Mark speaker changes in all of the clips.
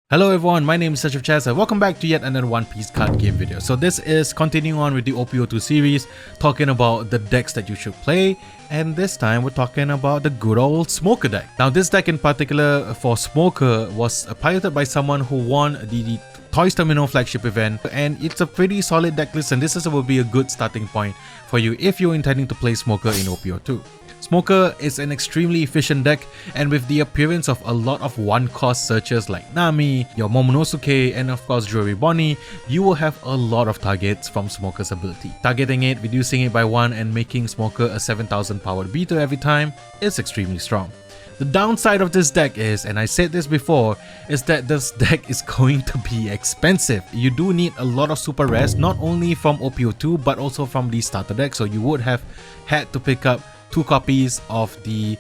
Speaker 1: Hello everyone, my name is Asyrafchazz and welcome back to yet another One Piece card game video. So this is continuing on with the OP-02 series, talking about the decks that you should play, and this time we're talking about the good old Smoker deck. Now this deck in particular for Smoker was piloted by someone who won the Toys Terminal Flagship event, and it's a pretty solid deck list, and this will be a good starting point for you if you're intending to play Smoker in OP-02. Smoker is an extremely efficient deck, and with the appearance of a lot of one-cost searches like Nami, your Momonosuke, and of course Jewelry Bonnie, you will have a lot of targets from Smoker's ability. Targeting it, reducing it by 1, and making Smoker a 7000 powered beater every time is extremely strong. The downside of this deck is, and I said this before, is that this deck is going to be expensive. You do need a lot of super rares, not only from OP-02 but also from the starter deck, so you would have had to pick up 2 copies of the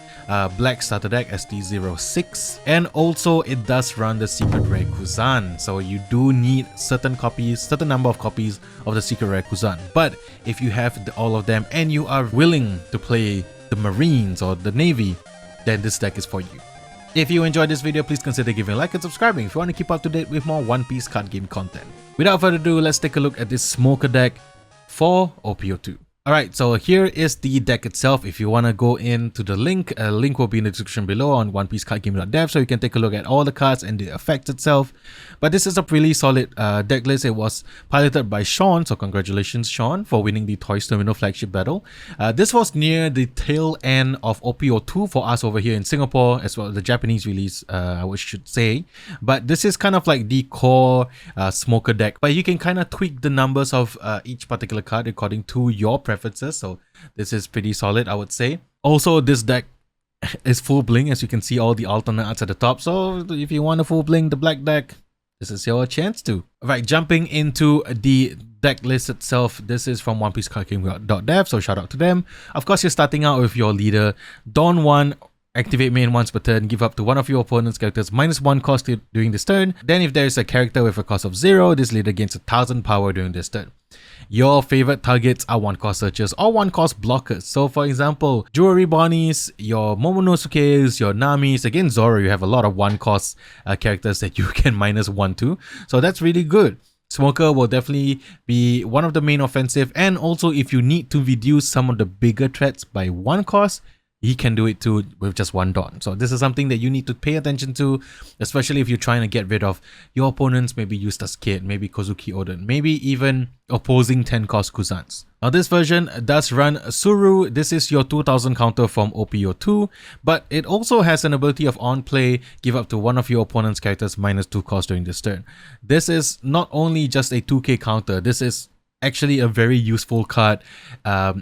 Speaker 1: black starter deck ST06, and also it does run the secret rare Kuzan, so you do need certain number of copies of the secret rare Kuzan. But if you have all of them and you are willing to play the Marines or the Navy, then this deck is for you. If you enjoyed this video, please consider giving a like and subscribing if you want to keep up to date with more One Piece card game content. Without further ado, let's take a look at this Smoker deck for OP-02. Alright, so here is the deck itself. If you want to go into the link, a link will be in the description below on onepicecardgame.dev, so you can take a look at all the cards and the effect itself. But this is a really solid deck list. It was piloted by Sean, so congratulations Sean for winning the Toys Terminal Flagship battle. This was near the tail end of OP-02 for us over here in Singapore, as well as the Japanese release, I should say. But this is kind of like the core Smoker deck, but you can kind of tweak the numbers of each particular card according to your preferences. So this is pretty solid, I would say. Also, this deck is full bling, as you can see all the alternate arts at the top. So if you want a full bling, the black deck, this is your chance to. Alright, jumping into the deck list itself, this is from onepicecardgame.dev, so shout out to them. Of course, you're starting out with your leader, Dawn 1. Activate main once per turn, give up to one of your opponent's characters -1 cost during this turn. Then if there is a character with a cost of 0, this leader gains 1000 power during this turn. Your favorite targets are 1-cost searchers or 1-cost blockers. So for example, Jewelry Bonnies, your Momonosuke's, your Nami's, again Zoro, you have a lot of 1-cost characters that you can -1 to. So that's really good. Smoker will definitely be one of the main offensive, and also if you need to reduce some of the bigger threats by 1 cost, he can do it too with just 1 Dawn. So this is something that you need to pay attention to, especially if you're trying to get rid of your opponents, maybe Eustace Kid, maybe Kozuki Oden, maybe even opposing 10-cost Kuzans. Now this version does run Suru. This is your 2000 counter from OP-02, but it also has an ability of on play, give up to one of your opponent's characters -2 cost during this turn. This is not only just a 2k counter, this is actually a very useful card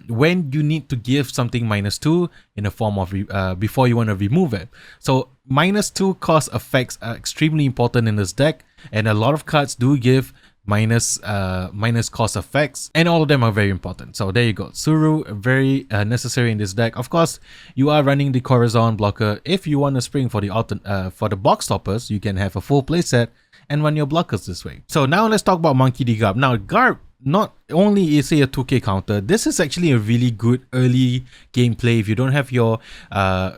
Speaker 1: when you need to give something -2 in a form of before you want to remove it. So -2 cost effects are extremely important in this deck, and a lot of cards do give minus cost effects, and all of them are very important. So there you go, Suru, very necessary in this deck. Of course, you are running the Corazon blocker. If you want to spring for the box stoppers, you can have a full playset and run your blockers this way. So now let's talk about Monkey D. Garb. Now Garb, not only is it a 2k counter, this is actually a really good early gameplay. If you don't have your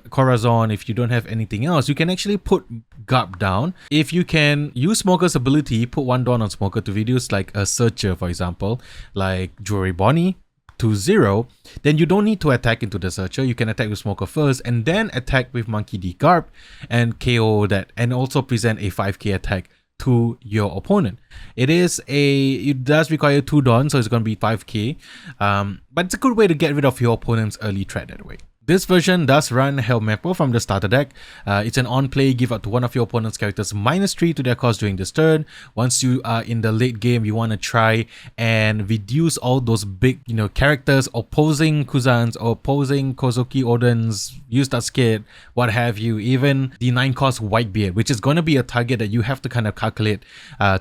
Speaker 1: Corazon, if you don't have anything else, you can actually put Garb down. If you can use Smoker's ability, put 1 Dawn on Smoker to reduce like a searcher, for example, like Jewelry Bonnie to 0, then you don't need to attack into the searcher. You can attack with Smoker first and then attack with Monkey D. Garb and KO that, and also present a 5k attack to your opponent. It does require 2 Dawn, so it's going to be 5k, but it's a good way to get rid of your opponent's early threat that way. This version does run Hellmapper from the starter deck. It's an on-play, give up to one of your opponent's characters -3 to their cost during this turn. Once you are in the late game, you want to try and reduce all those big, characters opposing Kuzans or opposing Kozuki Odens, Eustace Kid, what have you, even the 9-cost Whitebeard, which is going to be a target that you have to kind of calculate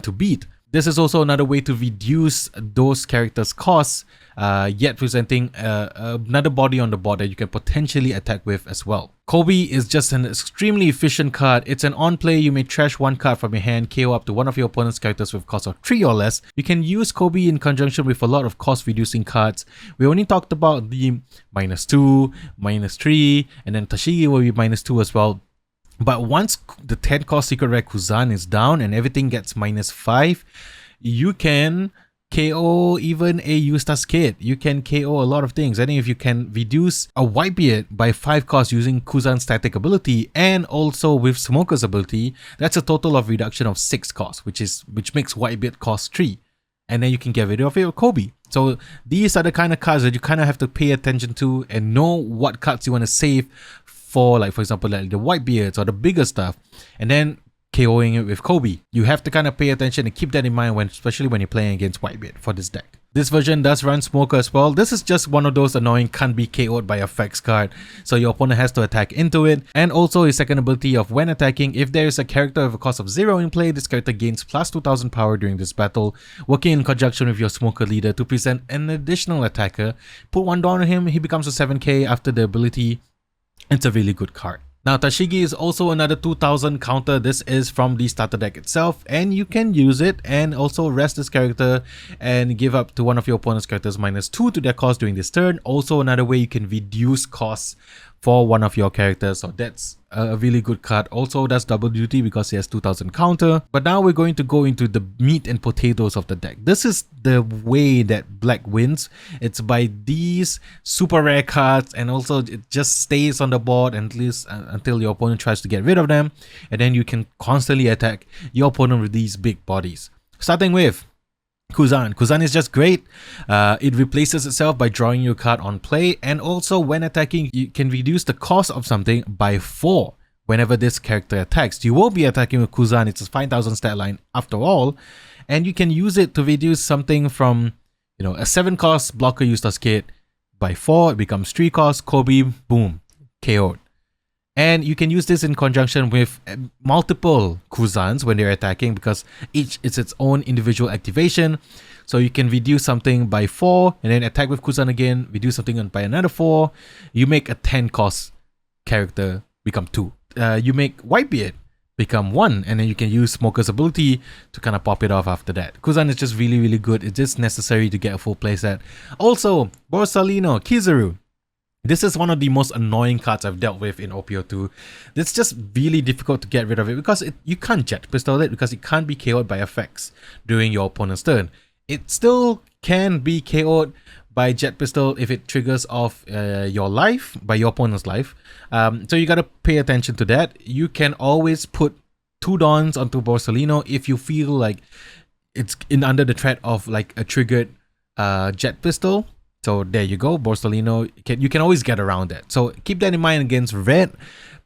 Speaker 1: to beat. This is also another way to reduce those characters' costs, yet presenting another body on the board that you can potentially attack with as well. Kobe is just an extremely efficient card. It's an on-play, you may trash 1 card from your hand, KO up to one of your opponent's characters with cost of 3 or less. You can use Kobe in conjunction with a lot of cost-reducing cards. We only talked about the -2, -3, and then Tashigi will be -2 as well. But once the 10 cost secret rare Kuzan is down and everything gets -5, you can KO even a Eustace Kid. You can KO a lot of things. And if you can reduce a Whitebeard by 5 cost using Kuzan's static ability and also with Smoker's ability, that's a total of reduction of 6 cost, which makes Whitebeard cost 3. And then you can get rid of it with Kobe. So these are the kind of cards that you kind of have to pay attention to and know what cards you want to save for, like for example, like the Whitebeards or the bigger stuff, and then KOing it with Kobe. You have to kind of pay attention and keep that in mind especially when you're playing against Whitebeard for this deck. This version does run Smoker as well. This is just one of those annoying can't be KO'd by effects card, so your opponent has to attack into it. And also his second ability of when attacking, if there is a character with a cost of 0 in play, this character gains plus 2000 power during this battle, working in conjunction with your Smoker leader to present an additional attacker. Put 1 down on him, he becomes a 7k after the ability. It's a really good card. Now Tashigi is also another 2000 counter. This is from the starter deck itself, and you can use it and also rest this character and give up to one of your opponent's characters -2 to their cost during this turn. Also another way you can reduce costs for one of your characters, so that's a really good card. Also that's double duty because he has 2000 counter. But now we're going to go into the meat and potatoes of the deck. This is the way that black wins. It's by these super rare cards, and also it just stays on the board at least until your opponent tries to get rid of them, and then you can constantly attack your opponent with these big bodies. Starting with Kuzan. Kuzan is just great. It replaces itself by drawing your card on play, and also when attacking, you can reduce the cost of something by 4 whenever this character attacks. You will be attacking with Kuzan. It's a 5000 stat line after all, and you can use it to reduce something from, you know, a 7 cost blocker Eustace Kid by 4. It becomes 3 cost. Kobe, boom, KO'd. And you can use this in conjunction with multiple Kuzans when they're attacking, because each is its own individual activation. So you can reduce something by 4 and then attack with Kuzan again, reduce something by another 4. You make a 10 cost character become 2. You make Whitebeard become 1, and then you can use Smoker's ability to kind of pop it off after that. Kuzan is just really, really good. It's just necessary to get a full playset. Also, Borsalino, Kizaru. This is one of the most annoying cards I've dealt with in OP-02. It's just really difficult to get rid of it because you can't Jet Pistol it, because it can't be KO'd by effects during your opponent's turn. It still can be KO'd by Jet Pistol if it triggers off your life, by your opponent's life. So you gotta pay attention to that. You can always put 2 Dons onto Borsalino if you feel like it's under the threat of like a triggered Jet Pistol. So there you go, Borsalino, you can always get around that. So keep that in mind against red.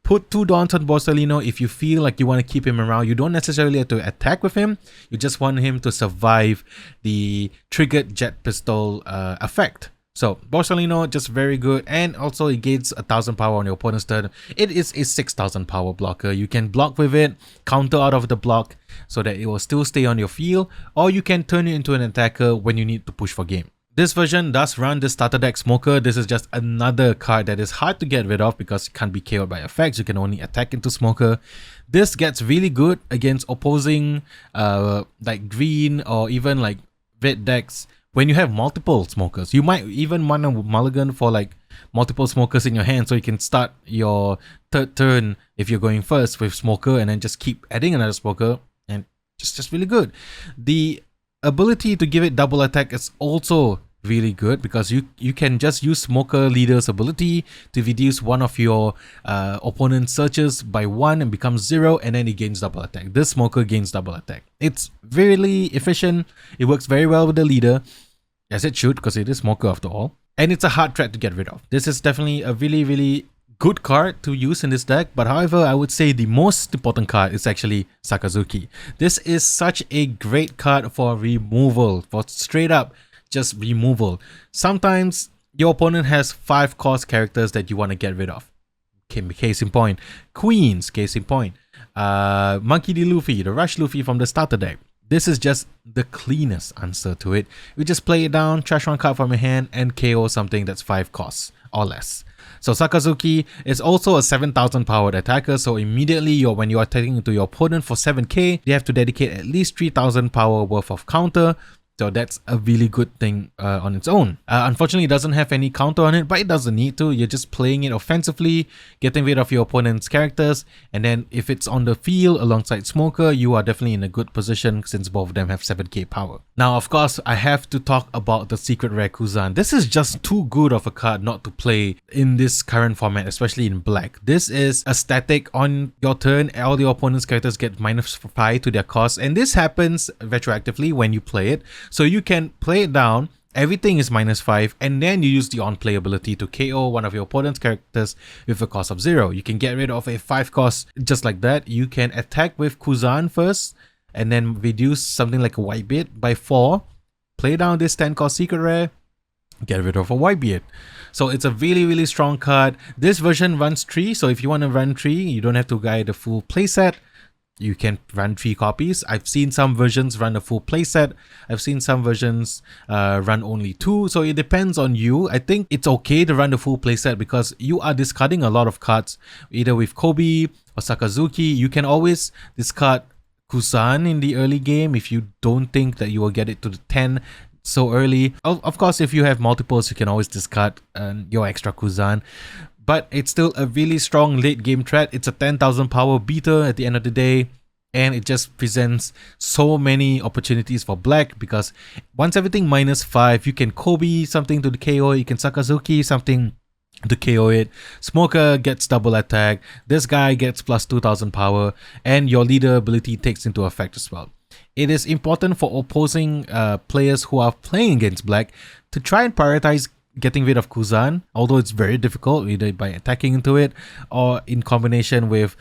Speaker 1: Put 2 Dons on Borsalino if you feel like you want to keep him around. You don't necessarily have to attack with him. You just want him to survive the triggered Jet Pistol effect. So Borsalino, just very good, and also it gains 1000 power on your opponent's turn. It is a 6000 power blocker. You can block with it, counter out of the block so that it will still stay on your field, or you can turn it into an attacker when you need to push for game. This version does run the starter deck Smoker. This is just another card that is hard to get rid of because it can't be KO'd by effects. You can only attack into Smoker. This gets really good against opposing like green or even like red decks when you have multiple Smokers. You might even want to mulligan for like multiple Smokers in your hand, so you can start your third turn if you're going first with Smoker and then just keep adding another Smoker, and just really good. The ability to give it double attack is also really good because you can just use Smoker Leader's ability to reduce one of your opponent's searches by 1 and becomes 0, and then it gains double attack. This Smoker gains double attack. It's really efficient. It works very well with the leader, as it should, because it is Smoker after all, and it's a hard threat to get rid of. This is definitely a really good card to use in this deck, but however, I would say the most important card is actually Sakazuki. This is such a great card for removal, for straight up just removal. Sometimes your opponent has 5 cost characters that you want to get rid of. Case in point, Queens, case in point, Monkey D. Luffy, the Rush Luffy from the starter deck. This is just the cleanest answer to it. You just play it down, trash 1 card from your hand, and KO something that's 5 costs or less. So Sakazuki is also a 7000 powered attacker, so immediately when you're attacking into your opponent for 7k, you have to dedicate at least 3000 power worth of counter. So that's a really good thing on its own. Unfortunately, it doesn't have any counter on it, but it doesn't need to. You're just playing it offensively, getting rid of your opponent's characters, and then if it's on the field alongside Smoker, you are definitely in a good position since both of them have 7k power. Now, of course, I have to talk about the secret rare Kuzan. This is just too good of a card not to play in this current format, especially in black. This is a static on your turn. All your opponent's characters get -5 to their cost, and this happens retroactively when you play it. So you can play it down, everything is -5, and then you use the on-play ability to KO one of your opponent's characters with a cost of 0. You can get rid of a 5 cost just like that. You can attack with Kuzan first, and then reduce something like a Whitebeard by 4. Play down this 10 cost secret rare, get rid of a Whitebeard. So it's a really strong card. This version runs 3, so if you want to run 3, you don't have to buy the full playset. You can run 3 copies. I've seen some versions run a full playset. I've seen some versions run only 2. So it depends on you. I think it's okay to run the full playset because you are discarding a lot of cards, either with Kobe or Sakazuki. You can always discard Kuzan in the early game if you don't think that you will get it to the 10 so early. Of course, if you have multiples, you can always discard your extra Kuzan. But it's still a really strong late game threat. It's a 10,000 power beater at the end of the day. And it just presents so many opportunities for black because once everything -5, you can Kobe something to the KO, you can Sakazuki something to KO it. Smoker gets double attack. This guy gets plus 2,000 power. And your leader ability takes into effect as well. It is important for opposing players who are playing against black to try and prioritize getting rid of Kuzan, although it's very difficult either by attacking into it or in combination with,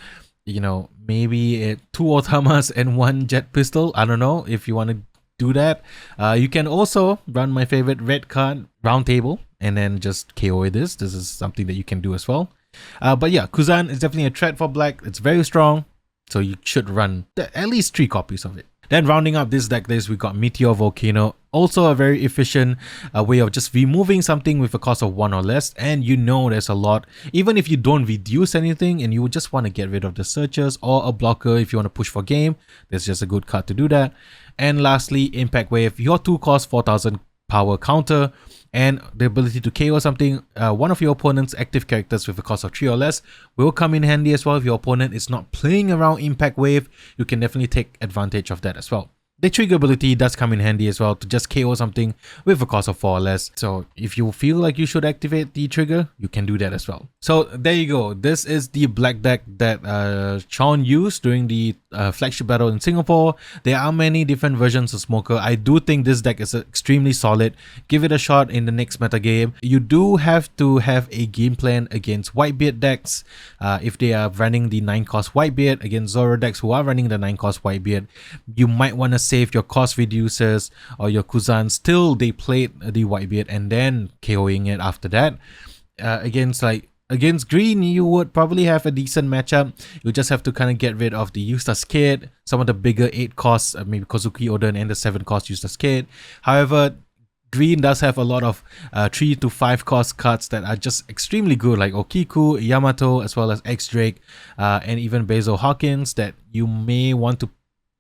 Speaker 1: you know, maybe 2 Otamas and 1 jet pistol. I don't know if you want to do that. You can also run my favorite red card, Round Table, and then just KO this. This is something that you can do as well. But yeah, Kuzan is definitely a threat for black. It's very strong, so you should run at least 3 copies of it. Then rounding up this deck list, we got Meteor Volcano, also a very efficient way of just removing something with a cost of 1 or less, and you know there's a lot. Even if you don't reduce anything and you just want to get rid of the searchers or a blocker if you want to push for game, there's just a good card to do that. And lastly, Impact Wave, your 2 cost 4,000 power counter, and the ability to KO something, one of your opponent's active characters with a cost of 3 or less will come in handy as well. If your opponent is not playing around Impact Wave, you can definitely take advantage of that as well. The trigger ability does come in handy as well to just KO something with a cost of 4 or less. So if you feel like you should activate the trigger, you can do that as well. So there you go. This is the black deck that Sean used during the flagship battle in Singapore. There are many different versions of Smoker. I do think this deck is extremely solid. Give it a shot in the next meta game. You do have to have a game plan against Whitebeard decks. If they are running the 9 cost Whitebeard against Zoro decks who are running the 9 cost Whitebeard, you might want to save your cost reducers or your Kuzans till they played the Whitebeard and then KOing it after that. Against green, you would probably have a decent matchup. You just have to kind of get rid of the Eustace Kid, some of the bigger 8 costs, maybe Kozuki Oden, and the 7 cost Eustace Kid. However, green does have a lot of 3 to 5 cost cards that are just extremely good, like Okiku, Yamato, as well as X-Drake, and even Bezo Hawkins that you may want to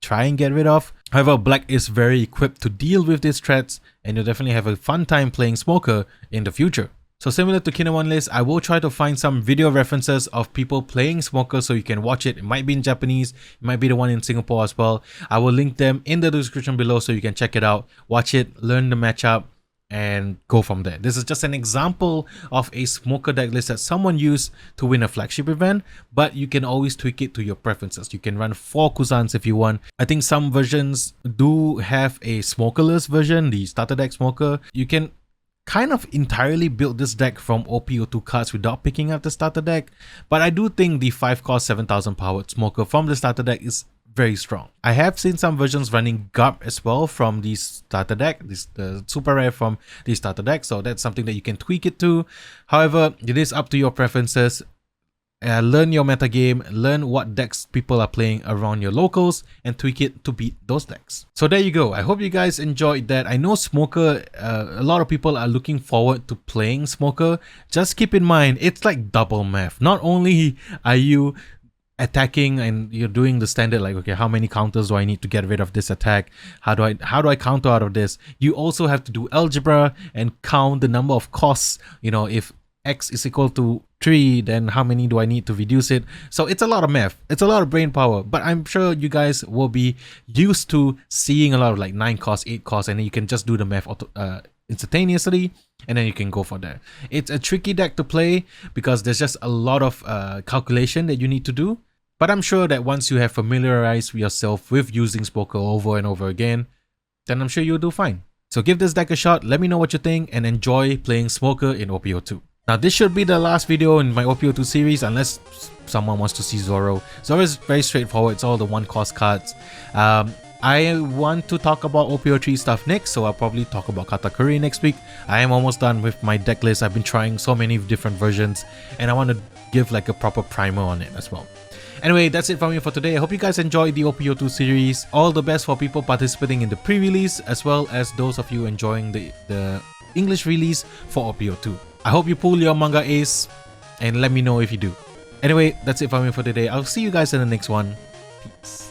Speaker 1: try and get rid of. However, black is very equipped to deal with these threats, and you'll definitely have a fun time playing Smoker in the future. So similar to Kinawan list, I will try to find some video references of people playing Smoker so you can watch it. It might be in Japanese, it might be the one in Singapore as well. I will link them in the description below so you can check it out, watch it, learn the matchup, and go from there. This is just an example of a Smoker deck list that someone used to win a flagship event, but you can always tweak it to your preferences. You can run 4 Kuzans if you want. I think some versions do have a Smokerless version, the starter deck Smoker. You can kind of entirely build this deck from OP-02 cards without picking up the starter deck, but I do think the 5 cost 7,000 powered Smoker from the starter deck is very strong. I have seen some versions running GARP as well from the starter deck, the super rare from the starter deck, so that's something that you can tweak it to. However, it is up to your preferences. Learn your metagame, learn what decks people are playing around your locals, and tweak it to beat those decks. So there you go. I hope you guys enjoyed that. I know Smoker, a lot of people are looking forward to playing Smoker. Just keep in mind, it's like double math. Not only are you attacking and you're doing the standard, like, okay, how many counters do I need to get rid of this attack? How do I counter out of this? You also have to do algebra and count the number of costs. You know, if x is equal to 3, then how many do I need to reduce it? So it's a lot of math, it's a lot of brain power, but I'm sure you guys will be used to seeing a lot of like 9 costs, 8 costs, and then you can just do the math instantaneously, and then you can go for that. It's a tricky deck to play because there's just a lot of calculation that you need to do, but I'm sure that once you have familiarized yourself with using Spoker over and over again, then I'm sure you'll do fine. So give this deck a shot, let me know what you think, and enjoy playing Smoker in OP-02. Now this should be the last video in my OP-02 series unless someone wants to see Zoro. Zoro is very straightforward, it's all the 1 cost cards. I want to talk about OP-03 stuff next, so I'll probably talk about Katakuri next week. I am almost done with my deck list. I've been trying so many different versions and I want to give like a proper primer on it as well. Anyway, that's it from me for today. I hope you guys enjoyed the OP-02 series. All the best for people participating in the pre-release as well as those of you enjoying the English release for OP-02. I hope you pull your manga ace and let me know if you do. Anyway, that's it from me for today. I'll see you guys in the next one. Peace.